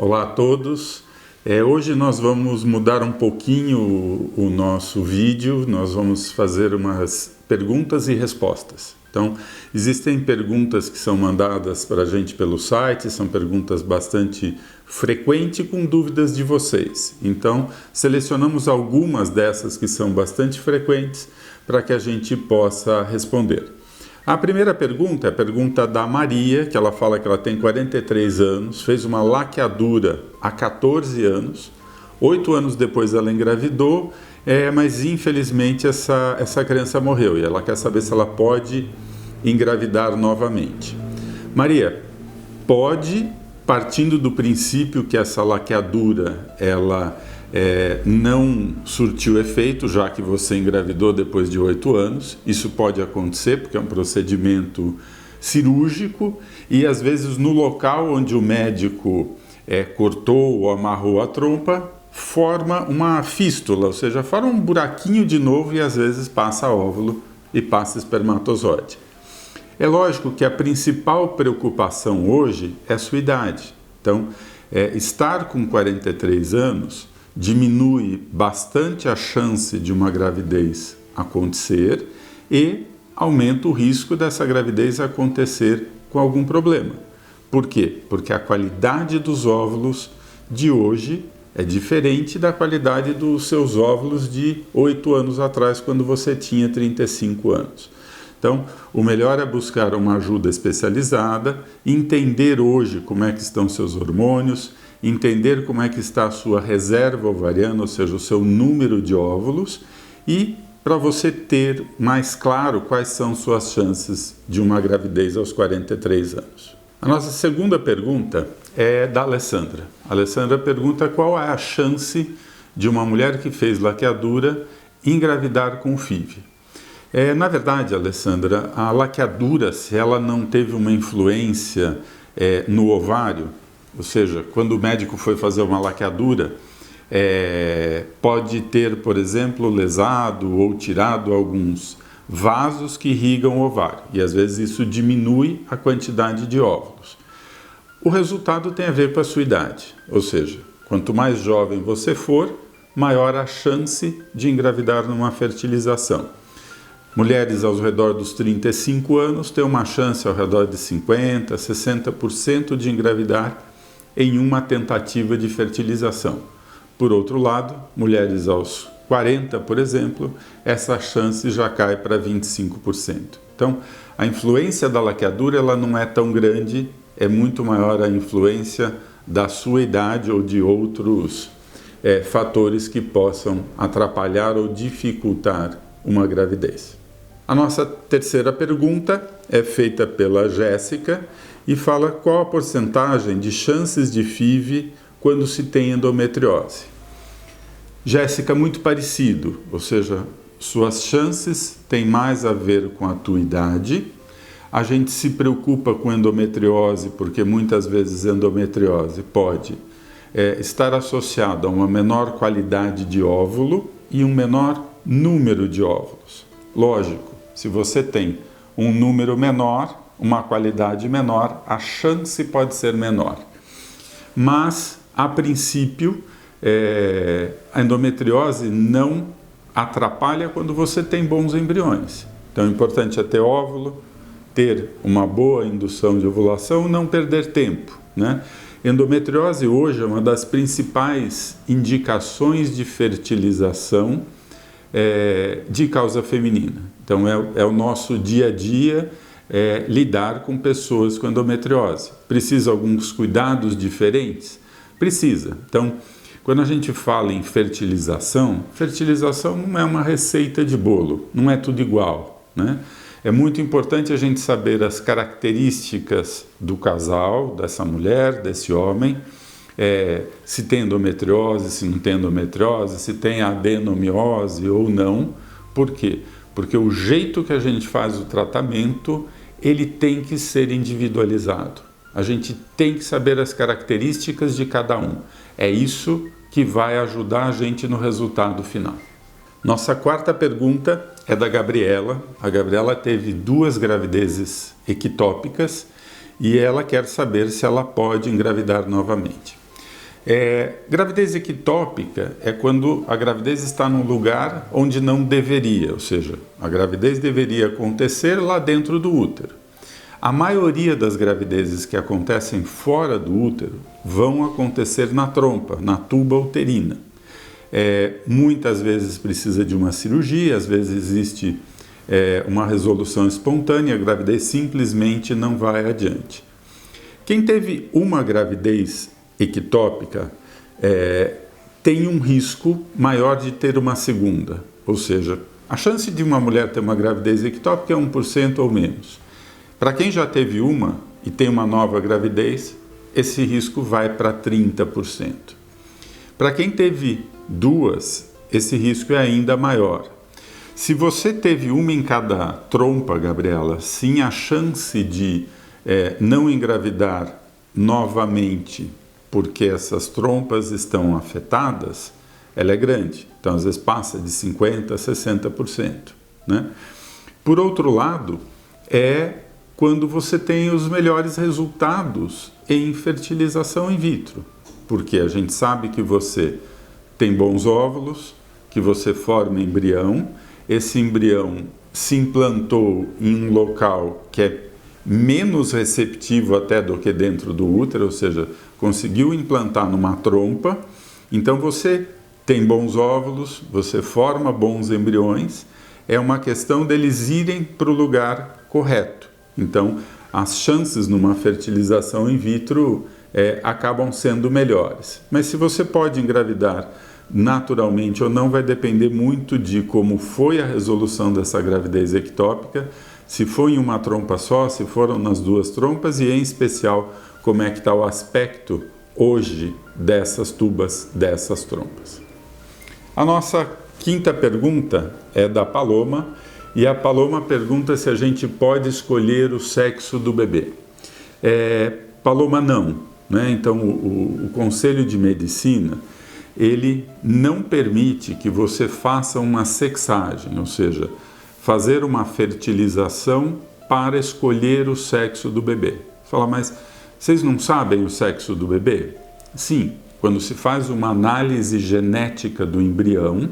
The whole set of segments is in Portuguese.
Olá a todos. Hoje nós vamos mudar um pouquinho o nosso vídeo, nós vamos fazer umas perguntas e respostas. Então, existem perguntas que são mandadas para a gente pelo site, são perguntas bastante frequentes com dúvidas de vocês. Então, selecionamos algumas dessas que são bastante frequentes para que a gente possa responder. A primeira pergunta é a pergunta da Maria, que ela fala que ela tem 43 anos, fez uma laqueadura há 14 anos, 8 anos depois ela engravidou, mas infelizmente essa criança morreu e ela quer saber se ela pode engravidar novamente. Maria, pode, partindo do princípio que essa laqueadura ela não surtiu efeito, já que você engravidou depois de 8 anos. Isso pode acontecer porque é um procedimento cirúrgico e às vezes no local onde o médico cortou ou amarrou a trompa, forma uma fístula, ou seja, forma um buraquinho de novo e às vezes passa óvulo e passa espermatozoide. É lógico que a principal preocupação hoje é a sua idade. Então, estar com 43 anos diminui bastante a chance de uma gravidez acontecer e aumenta o risco dessa gravidez acontecer com algum problema. Por quê? Porque a qualidade dos óvulos de hoje é diferente da qualidade dos seus óvulos de 8 anos atrás, quando você tinha 35 anos. Então, o melhor é buscar uma ajuda especializada, entender hoje como é que estão seus hormônios, entender como é que está a sua reserva ovariana, ou seja, o seu número de óvulos, e para você ter mais claro quais são suas chances de uma gravidez aos 43 anos. A nossa segunda pergunta é da Alessandra. A Alessandra pergunta qual é a chance de uma mulher que fez laqueadura engravidar com FIV. Na verdade, Alessandra, a laqueadura, se ela não teve uma influência no ovário, ou seja, quando o médico foi fazer uma laqueadura, pode ter, por exemplo, lesado ou tirado alguns vasos que irrigam o ovário, e às vezes isso diminui a quantidade de óvulos. O resultado tem a ver com a sua idade, ou seja, quanto mais jovem você for, maior a chance de engravidar numa fertilização. Mulheres ao redor dos 35 anos têm uma chance ao redor de 50%, 60% de engravidar em uma tentativa de fertilização. Por outro lado, mulheres aos 40, por exemplo, essa chance já cai para 25%. Então, a influência da laqueadura ela não é tão grande, é muito maior a influência da sua idade ou de outros fatores que possam atrapalhar ou dificultar uma gravidez. A nossa terceira pergunta é feita pela Jéssica e fala qual a porcentagem de chances de FIV quando se tem endometriose. Jéssica, muito parecido, ou seja, suas chances têm mais a ver com a tua idade. A gente se preocupa com endometriose porque muitas vezes endometriose pode estar associada a uma menor qualidade de óvulo e um menor número de óvulos. Lógico, se você tem um número menor, uma qualidade menor, a chance pode ser menor. Mas, a princípio, a endometriose não atrapalha quando você tem bons embriões. Então, o importante é ter óvulo, ter uma boa indução de ovulação, não perder tempo, né? Endometriose hoje é uma das principais indicações de fertilização de causa feminina. Então, é o nosso dia a dia lidar com pessoas com endometriose. Precisa alguns cuidados diferentes? Precisa. Então, quando a gente fala em fertilização, fertilização não é uma receita de bolo, não é tudo igual, né? É muito importante a gente saber as características do casal, dessa mulher, desse homem, se tem endometriose, se não tem endometriose, se tem adenomiose ou não. Por quê? Porque o jeito que a gente faz o tratamento, ele tem que ser individualizado. A gente tem que saber as características de cada um. É isso que vai ajudar a gente no resultado final. Nossa quarta pergunta é da Gabriela. A Gabriela teve 2 gravidezes ectópicas e ela quer saber se ela pode engravidar novamente. Gravidez ectópica é quando a gravidez está num lugar onde não deveria, ou seja, a gravidez deveria acontecer lá dentro do útero. A maioria das gravidezes que acontecem fora do útero vão acontecer na trompa, na tuba uterina. Muitas vezes precisa de uma cirurgia, às vezes existe uma resolução espontânea, a gravidez simplesmente não vai adiante. Quem teve uma gravidez ectópica tem um risco maior de ter uma segunda, ou seja, a chance de uma mulher ter uma gravidez ectópica é 1% ou menos. Para quem já teve uma e tem uma nova gravidez, esse risco vai para 30%. Para quem teve duas, esse risco é ainda maior. Se você teve uma em cada trompa, Gabriela, sim, a chance de não engravidar novamente porque essas trompas estão afetadas, ela é grande. Então, às vezes passa de 50% a 60%. Né? Por outro lado, quando você tem os melhores resultados em fertilização in vitro, porque a gente sabe que você tem bons óvulos, que você forma embrião, esse embrião se implantou em um local que é menos receptivo até do que dentro do útero, ou seja, conseguiu implantar numa trompa, então você tem bons óvulos, você forma bons embriões, é uma questão deles irem para o lugar correto. Então, as chances numa fertilização in vitro acabam sendo melhores. Mas se você pode engravidar naturalmente ou não, vai depender muito de como foi a resolução dessa gravidez ectópica, se foi em uma trompa só, se foram nas duas trompas e, em especial, como é que está o aspecto hoje dessas tubas, dessas trompas. A nossa quinta pergunta é da Paloma, e a Paloma pergunta se a gente pode escolher o sexo do bebê. Paloma, não. Né? Então, o Conselho de Medicina, ele não permite que você faça uma sexagem, ou seja, fazer uma fertilização para escolher o sexo do bebê. Você fala, mas vocês não sabem o sexo do bebê? Sim, quando se faz uma análise genética do embrião,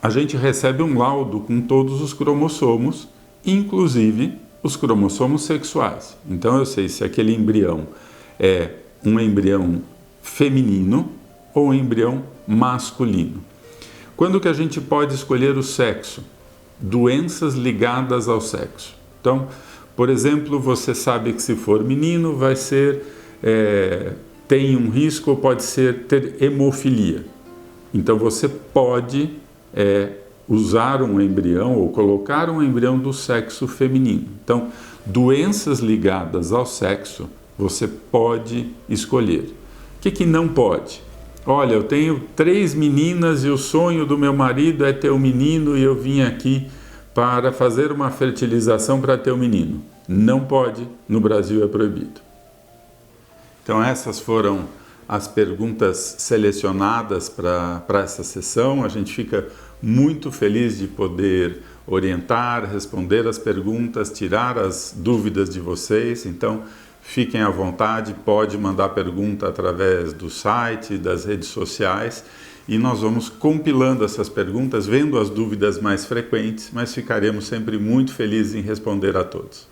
a gente recebe um laudo com todos os cromossomos, inclusive os cromossomos sexuais. Então eu sei se aquele embrião é um embrião feminino ou um embrião masculino. Quando que a gente pode escolher o sexo? Doenças ligadas ao sexo. Então, por exemplo, você sabe que se for menino vai ser, tem um risco, pode ser ter hemofilia. Então você pode usar um embrião ou colocar um embrião do sexo feminino. Então, doenças ligadas ao sexo você pode escolher. O que não pode? Olha, eu tenho 3 meninas e o sonho do meu marido é ter um menino e eu vim aqui para fazer uma fertilização para ter um menino. Não pode, no Brasil é proibido. Então essas foram as perguntas selecionadas para essa sessão. A gente fica muito feliz de poder orientar, responder as perguntas, tirar as dúvidas de vocês. Então, fiquem à vontade, pode mandar pergunta através do site, das redes sociais, e nós vamos compilando essas perguntas, vendo as dúvidas mais frequentes, mas ficaremos sempre muito felizes em responder a todos.